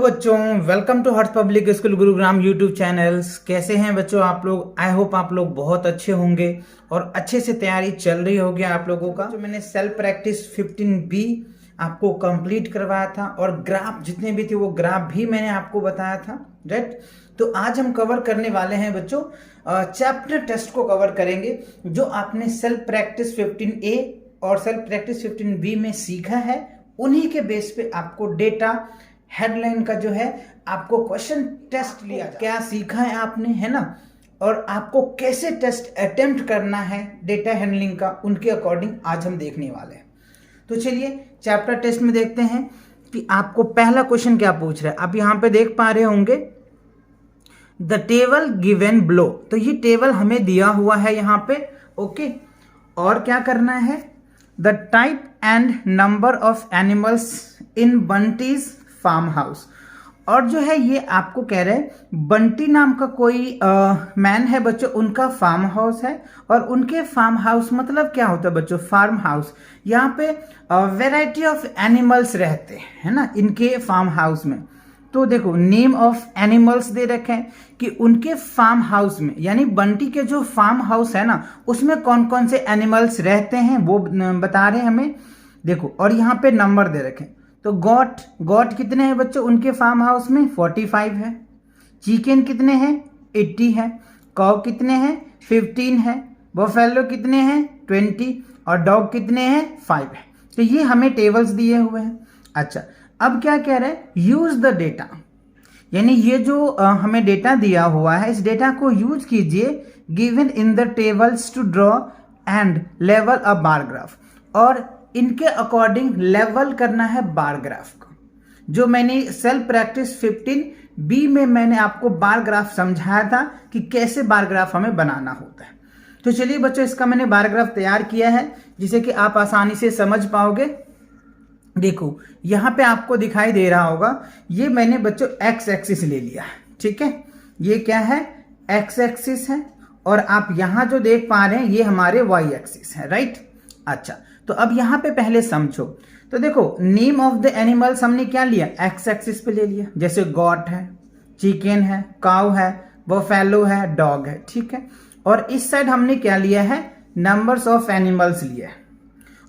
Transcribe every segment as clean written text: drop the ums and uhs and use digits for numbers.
तो बच्चों, welcome to Harsh public school Gurugram YouTube channels. कैसे हैं बच्चों आप लोग? आई होप आप लोग बहुत अच्छे होंगे और अच्छे से तैयारी चल रही होगी आप लोगों का। जो मैंने सेल्फ प्रैक्टिस 15B आपको कंप्लीट करवाया था और ग्राफ जितने भी थे वो ग्राफ भी मैंने आपको बताया था, राइट। तो आज हम कवर करने वाले हैं बच्चों, चैप्टर टेस्ट को कवर करेंगे जो आपने सेल्फ प्रैक्टिस 15A और सेल्फ प्रैक्टिस 15B में सीखा है। उन्हीं के बेस पे आपको डेटा हेडलाइन का जो है आपको क्वेश्चन टेस्ट लिया क्या सीखा है आपने, है ना, और आपको कैसे टेस्ट अटेम्प्ट करना है डेटा हैंडलिंग का, उनके अकॉर्डिंग आज हम देखने वाले हैं। तो चलिए चैप्टर टेस्ट में देखते हैं कि आपको पहला क्वेश्चन क्या पूछ रहा है। आप यहां पे देख पा रहे होंगे द टेबल गिवन बिलो। तो ये टेबल हमें दिया हुआ है यहाँ पे, ओके। और क्या करना है, the type and number of animals in Bunty's farm house. और जो है ये आपको कह रहे हैं बंटी नाम का कोई मैन है बच्चों, उनका फार्म हाउस है। और उनके फार्म हाउस मतलब क्या होता है बच्चों? Farm house. यहाँ पे वैरायटी ऑफ एनिमल्स रहते हैं, है ना, इनके फार्म हाउस में। तो देखो नेम ऑफ एनिमल्स दे रखे हैं कि उनके फार्म हाउस में, यानी बंटी के जो फार्म हाउस है ना, उसमें कौन कौन से एनिमल्स रहते हैं वो बता रहे हैं हमें। देखो, और यहाँ पे नंबर दे रखे हैं। तो गॉट कितने हैं बच्चों उनके फार्म हाउस में? 45 है। चिकन कितने हैं? 80 है। काऊ कितने हैं? 15 है। बफेलो कितने हैं? 20। और डॉग कितने हैं? 5 है। तो ये हमें टेबल्स दिए हुए हैं। अच्छा, अब क्या कह रहे हैं, यूज द डेटा, यानी ये जो हमें डेटा दिया हुआ है इस डेटा को यूज कीजिए given in the tables two draw and level a bar graph. और इनके अकॉर्डिंग लेवल करना है बार ग्राफ को। जो मैंने सेल्फ प्रैक्टिस 15B में मैंने आपको बार ग्राफ समझाया था कि कैसे बार ग्राफ हमें बनाना होता है। तो चलिए बच्चों, इसका मैंने बार ग्राफ तैयार किया है जिसे कि आप आसानी से समझ पाओगे। देखो यहां पे आपको दिखाई दे रहा होगा, ये मैंने बच्चों एक्स एक्सिस ले लिया है, ठीक है। ये क्या है? एक्स एक्सिस है। और आप यहां जो देख पा रहे हैं ये हमारे वाई एक्सिस है, राइट। अच्छा, तो अब यहां पे पहले समझो। तो देखो नेम ऑफ द एनिमल्स हमने क्या लिया? एक्स एक्सिस पे ले लिया। जैसे गॉट है, चिकन है, काउ है, बफेलो है, डॉग है, ठीक है। और इस साइड हमने क्या लिया है? नंबर्स ऑफ एनिमल्स लिया है।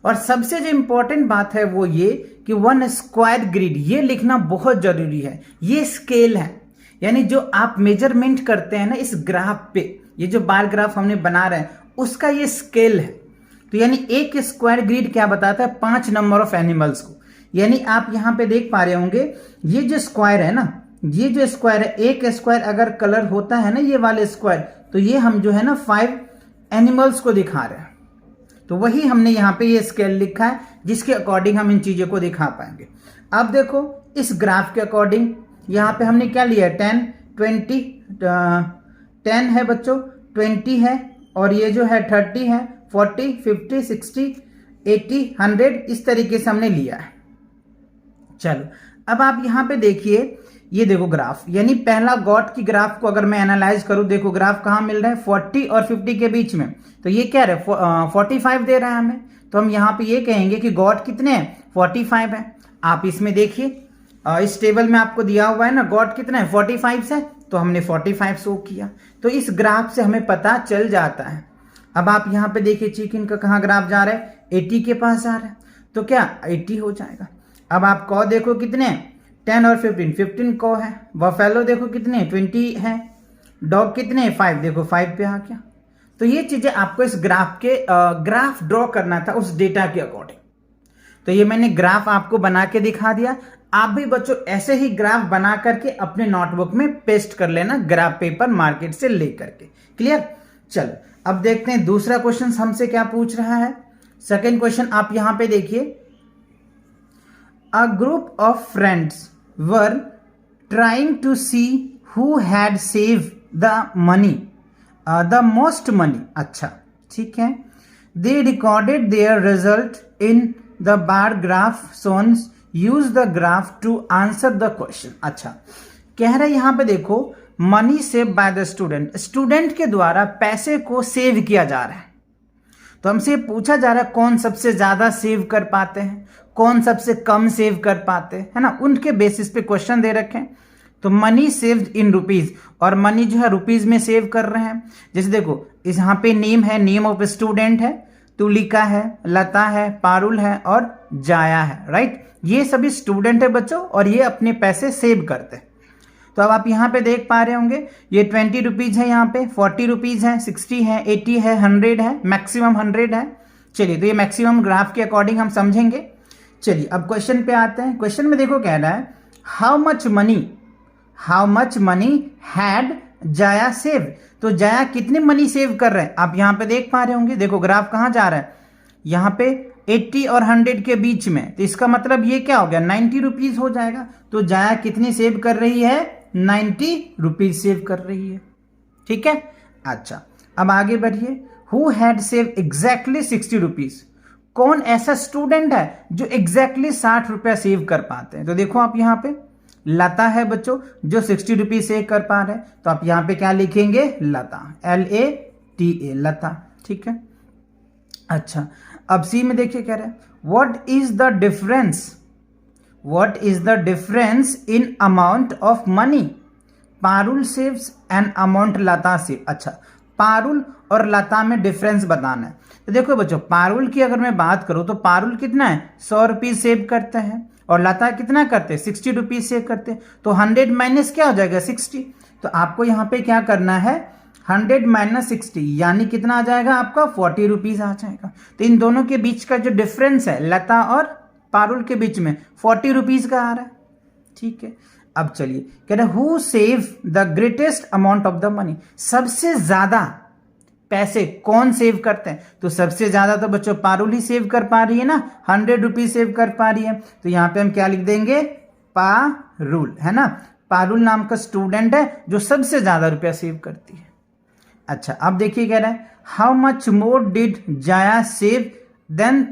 और सबसे जो इंपॉर्टेंट बात है वो ये कि 1 स्क्वायर ग्रिड ये लिखना बहुत जरूरी है। ये स्केल है, यानी जो आप मेजरमेंट करते हैं ना इस ग्राफ पे, ये जो बार ग्राफ हमने बना रहे हैं उसका ये स्केल है। तो यानी एक स्क्वायर ग्रिड क्या बताता है? 5 नंबर ऑफ एनिमल्स को। यानी आप यहां पे देख पा रहे होंगे ये जो स्क्वायर है ना, ये जो स्क्वायर है, एक स्क्वायर अगर कलर होता है ना ये वाले स्क्वायर, तो ये हम जो है ना 5 एनिमल्स को दिखा रहे हैं। तो वही हमने यहाँ पे ये स्केल लिखा है जिसके अकॉर्डिंग हम इन चीजों को दिखा पाएंगे। अब देखो इस ग्राफ के अकॉर्डिंग यहाँ पे हमने क्या लिया है? 10, 20, 10 है बच्चों, 20 है, और ये जो है 30 है, 40, 50, 60, 80, 100, इस तरीके से हमने लिया है। चलो अब आप यहाँ पे देखिए, ये देखो ग्राफ, यानी पहला गॉट की ग्राफ को अगर मैं एनालाइज करूं, देखो ग्राफ कहाँ मिल रहा है? 40 और 50 के बीच में। तो ये क्या है? 45 दे रहा है हमें। तो हम यहाँ पे ये कहेंगे कि गॉट कितने हैं? 45 है। आप इसमें देखिए, इस टेबल में आपको दिया हुआ है ना गॉट कितना है? 45 से, तो हमने 45 शो किया। तो इस ग्राफ से हमें पता चल जाता है। अब आप यहाँ पे देखिए चिकन का कहाँ ग्राफ जा रहा है? 80 के पास जा रहा है, तो क्या 80 हो जाएगा। अब आप कौ देखो कितने? 10 और 15 कौ है। बफेलो देखो कितने? 20 है। डॉग कितने? 5, देखो 5 पे आ गया। तो ये चीजें आपको इस ग्राफ के ग्राफ ड्रॉ करना था उस डेटा के अकॉर्डिंग। तो ये मैंने ग्राफ आपको बना के दिखा दिया। आप भी बच्चों ऐसे ही ग्राफ बना करके अपने नोटबुक में पेस्ट कर लेना, ग्राफ पेपर मार्केट से लेकर के। क्लियर? चलो अब देखते हैं दूसरा क्वेश्चन हमसे क्या पूछ रहा है। सेकेंड क्वेश्चन आप यहां पे देखिए, a group of friends were trying to see who had save the money, the most money. अच्छा ठीक है। They recorded their result in the bar graph shown, use the graph to answer the question. अच्छा, कह रहे यहां पे देखो money save by the student, student के द्वारा पैसे को सेव किया जा रहा है। तो हमसे पूछा जा रहा है कौन सबसे ज्यादा सेव कर पाते हैं, कौन सबसे कम सेव कर पाते हैं, है ना, उनके बेसिस पे क्वेश्चन दे रखे हैं। तो मनी सेव्ड इन रुपीज, और मनी जो है रुपीज में सेव कर रहे हैं। जैसे देखो इस यहाँ पे नेम है, नेम ऑफ स्टूडेंट है, तुलिका है, लता है, पारुल है और जाया है, राइट। ये सभी स्टूडेंट है बच्चों, और ये अपने पैसे सेव करते हैं। तो अब आप यहाँ पे देख पा रहे होंगे ये 20 रुपीज है, यहाँ पे 40 रुपीज है, 60 है, 80 है, 100 है, मैक्सिमम 100 है। चलिए, तो ये मैक्सिमम ग्राफ के अकॉर्डिंग हम समझेंगे। चलिए अब क्वेश्चन पे आते हैं। क्वेश्चन में देखो कह रहा है हाउ मच मनी हैड जाया सेव। तो जाया कितने मनी सेव कर रहे हैं, आप यहाँ पे देख पा रहे होंगे। देखो ग्राफ कहाँ जा रहा है, यहाँ पे 80 और 100 के बीच में, तो इसका मतलब ये क्या हो गया, 90 रुपीज हो जाएगा। तो जाया कितनी सेव कर रही है, 90 रुपीज सेव कर रही है, ठीक है। अच्छा अब आगे बढ़िए, who had save exactly 60 rupees. कौन ऐसा स्टूडेंट है जो एग्जैक्टली 60 रुपया सेव कर पाते हैं। तो देखो आप यहाँ पे लता है बच्चों जो 60 रुपीज सेव कर पा रहे हैं, तो आप यहाँ पे क्या लिखेंगे, लता, LATA, लता, ठीक है। अच्छा अब सी में देखिए कह रहे हैं what is the difference in amount of money Parul saves and amount Lata save. अच्छा, पारुल और लता में डिफरेंस बताना है। तो देखो बच्चों, पारुल की अगर मैं बात करूं तो पारुल कितना है, 100 रुपीज सेव करते हैं, और लता कितना करते हैं, 60 रुपीज सेव करते हैं। तो 100 माइनस क्या हो जाएगा, 60। तो आपको यहाँ पे क्या करना है, 100 माइनस 60 यानी कितना आ जाएगा आपका, 40 रुपीज आ जाएगा। तो इन दोनों के बीच का जो डिफरेंस है लता और पारुल के बीच में 40 रुपीज का आ रहा है, ठीक है। अब चलिए कह रहे who save the greatest amount of the money. सबसे ज्यादा पैसे कौन सेव करते हैं, तो सबसे ज्यादा तो बच्चों पारुल ही सेव कर पा रही है ना, 100 रुपीज सेव कर पा रही है। तो यहाँ पे हम क्या लिख देंगे, पारुल, है ना, पारुल नाम का स्टूडेंट है जो सबसे ज्यादा रुपया सेव करती है। अच्छा अब देखिए कह रहा है how much more did Jaya save than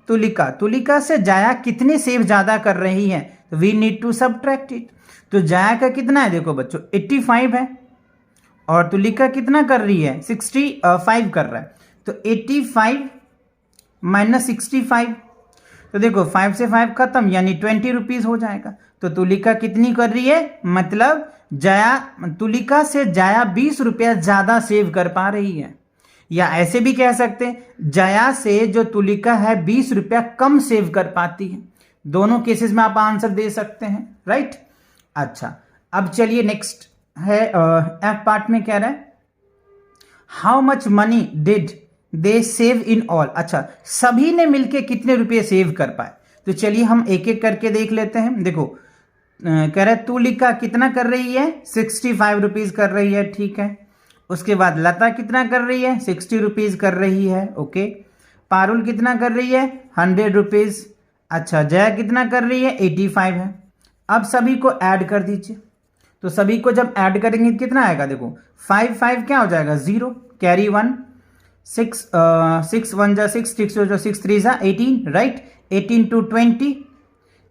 Tulika. Tulika से जाया कितने सेव ज्यादा कर रही है, तो we need to subtract it. तो जाया का कितना है, देखो बच्चों 85 है, और तुलिका कितना कर रही है, 65 कर रहा है। तो 85 माइनस 65, तो देखो 5 से 5 खत्म, यानी 20 रुपीज हो जाएगा। तो तुलिका कितनी कर रही है, मतलब तुलिका से जाया 20 रुपया ज्यादा सेव कर पा रही है। या ऐसे भी कह सकते हैं जया से जो तुलिका है 20 रुपया कम सेव कर पाती है। दोनों केसेस में आप आंसर दे सकते हैं, राइट। अच्छा अब चलिए नेक्स्ट है एफ पार्ट में कह रहा है how much money did they save in all. अच्छा, सभी ने मिलके कितने रुपए सेव कर पाए। तो चलिए हम एक एक करके देख लेते हैं। देखो कह रहा है तुलिका कितना कर रही है, 65 रुपीज कर रही है, ठीक है। उसके बाद लता कितना कर रही है, 60 रुपीज कर रही है, ओके। पारुल कितना कर रही है, 100 रुपीज। अच्छा, जया कितना कर रही है, 85 है। अब सभी को ऐड कर दीजिए। तो सभी को जब ऐड करेंगे कितना आएगा, देखो 5 क्या हो जाएगा, 0, कैरी 1, 6 1 जा 6, 6 जो 6 3 जा 18, राइट। 18 to 20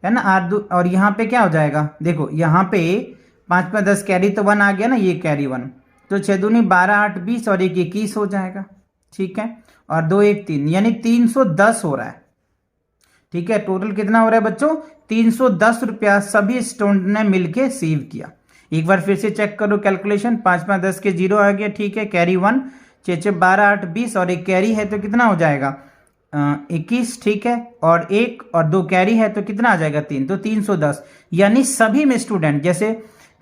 है ना, और यहाँ पे क्या हो जाएगा, देखो यहाँ पे 5 में 10 कैरी तो 1 आ गया ना, ये कैरी 1, तो 6 दूनी 12 8 20 और 1 21 हो जाएगा, ठीक है। और 2 1 3 यानी 310 हो रहा है, ठीक है। टोटल कितना हो रहा है बच्चों, 310 रुपया सभी स्टूडेंट ने मिलके सेव किया। एक बार फिर से चेक करो कैलकुलेशन, 5 5 10 के 0 आ गया, ठीक है। कैरी 1, 6 6 12 8 20 और 1 कैरी है तो कितना हो जाएगा, 21, ठीक है। और 1 और 2 कैरी है तो कितना आ जाएगा, 3, तो 310। यानी सभी में स्टूडेंट, जैसे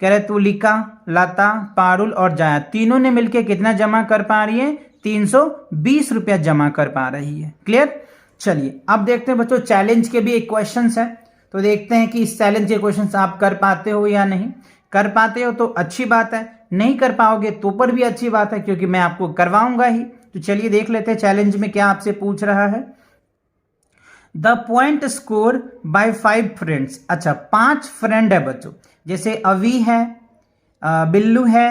कह रहे तुलिका, लता, पारुल और जाया, तीनों ने मिलकर कितना जमा कर पा रही है, 320 रुपया जमा कर पा रही है। क्लियर। चलिए अब देखते हैं बच्चों चैलेंज के भी एक क्वेश्चन है, तो देखते हैं कि इस चैलेंज के क्वेश्चन आप कर पाते हो या नहीं। कर पाते हो तो अच्छी बात है, नहीं कर पाओगे तो पर भी अच्छी बात है, क्योंकि मैं आपको करवाऊंगा ही। तो चलिए देख लेते हैं चैलेंज में क्या आपसे पूछ रहा है। The point score bye 5 friends. अच्छा, 5 फ्रेंड है बच्चों, जैसे अवी है, बिल्लू है,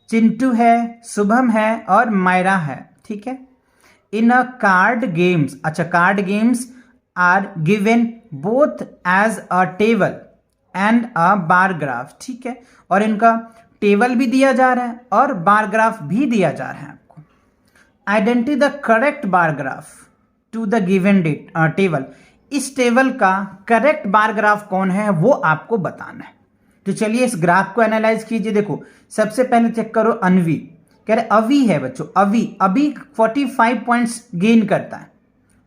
चिंटू है, शुभम है और मायरा है, ठीक है। In a card games. अच्छा, card games are given both as a table and a bar graph, ठीक है। और इनका टेबल भी दिया जा रहा है और बार ग्राफ भी दिया जा रहा है आपको। Identify the correct bar graph to the given table. इस टेबल का करेक्ट बार ग्राफ कौन है वो आपको बताना है। तो चलिए इस ग्राफ को एनालाइज कीजिए। देखो सबसे पहले चेक करो अनवी, कह रहे अवी है बच्चों, अभी 45 पॉइंट्स गेन करता है।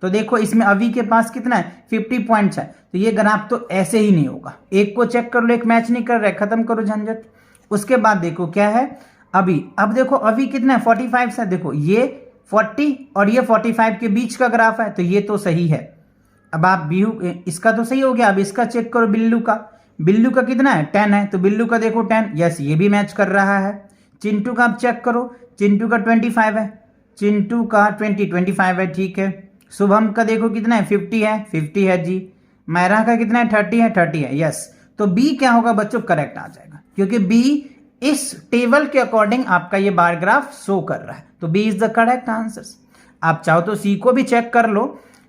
तो देखो इसमें अवी के पास कितना है 50 पॉइंट्स है, तो ये ग्राफ तो ऐसे ही नहीं होगा। एक को चेक कर लो, एक मैच नहीं कर रहा है, खत्म करो झंझट। उसके बाद देखो क्या है अभी, अब देखो अभी कितना है 45 से, देखो ये 40 और ये 45 के बीच का ग्राफ है, तो ये तो सही है। अब आप बिहू इसका तो सही हो गया। अब इसका चेक करो बिल्लू का, बिल्लू का कितना है 10 है, तो बिल्लू का देखो 10, यस ये भी मैच कर रहा है। चिंटू का आप चेक करो, चिंटू का 25 है, चिंटू का 25 है, ठीक है। शुभम का देखो कितना है 50 है जी। मैरा का कितना है 30 है, यस। तो बी क्या होगा बच्चों, करेक्ट आ जाएगा, क्योंकि बी इस टेबल के अकॉर्डिंग आपका ये बार ग्राफ शो कर रहा है, तो B is the correct answer. आप चाहो तो सी को भी चेक कर लो।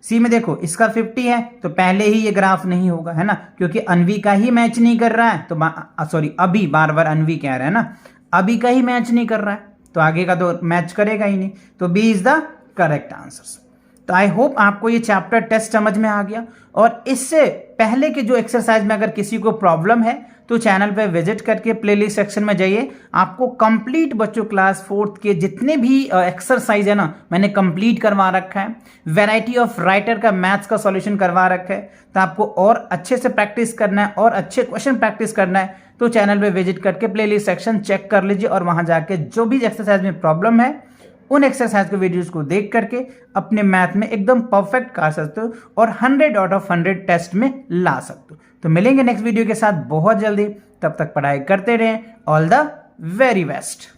सी में देखो इसका 50 है, तो पहले ही ये ग्राफ नहीं होगा, है ना, क्योंकि अनवी का ही मैच नहीं कर रहा है। तो सॉरी अभी, बार बार अनवी कह रहा है ना, अभी का ही मैच नहीं कर रहा है, तो आगे का तो मैच करेगा ही नहीं, तो B is the correct answer. तो आई होप आपको ये चैप्टर टेस्ट समझ में आ गया। और इससे पहले के जो एक्सरसाइज में अगर किसी को प्रॉब्लम है तो चैनल पे विजिट करके प्लेलिस्ट सेक्शन में जाइए, आपको कंप्लीट बच्चों क्लास 4th के जितने भी एक्सरसाइज है ना मैंने कंप्लीट करवा रखा है। वैरायटी ऑफ राइटर का मैथ्स का सॉल्यूशन करवा रखा है, तो आपको और अच्छे से प्रैक्टिस करना है और अच्छे क्वेश्चन प्रैक्टिस करना है तो चैनल पे विजिट करके प्लेलिस्ट सेक्शन चेक कर लीजिए, और वहां जाके जो भी एक्सरसाइज में प्रॉब्लम है उन एक्सरसाइज के वीडियोस को देख करके अपने मैथ में एकदम परफेक्ट कर सकते हो और 100 आउट ऑफ 100 टेस्ट में ला सकते हो। तो मिलेंगे नेक्स्ट वीडियो के साथ बहुत जल्दी, तब तक पढ़ाई करते रहें। All the very best.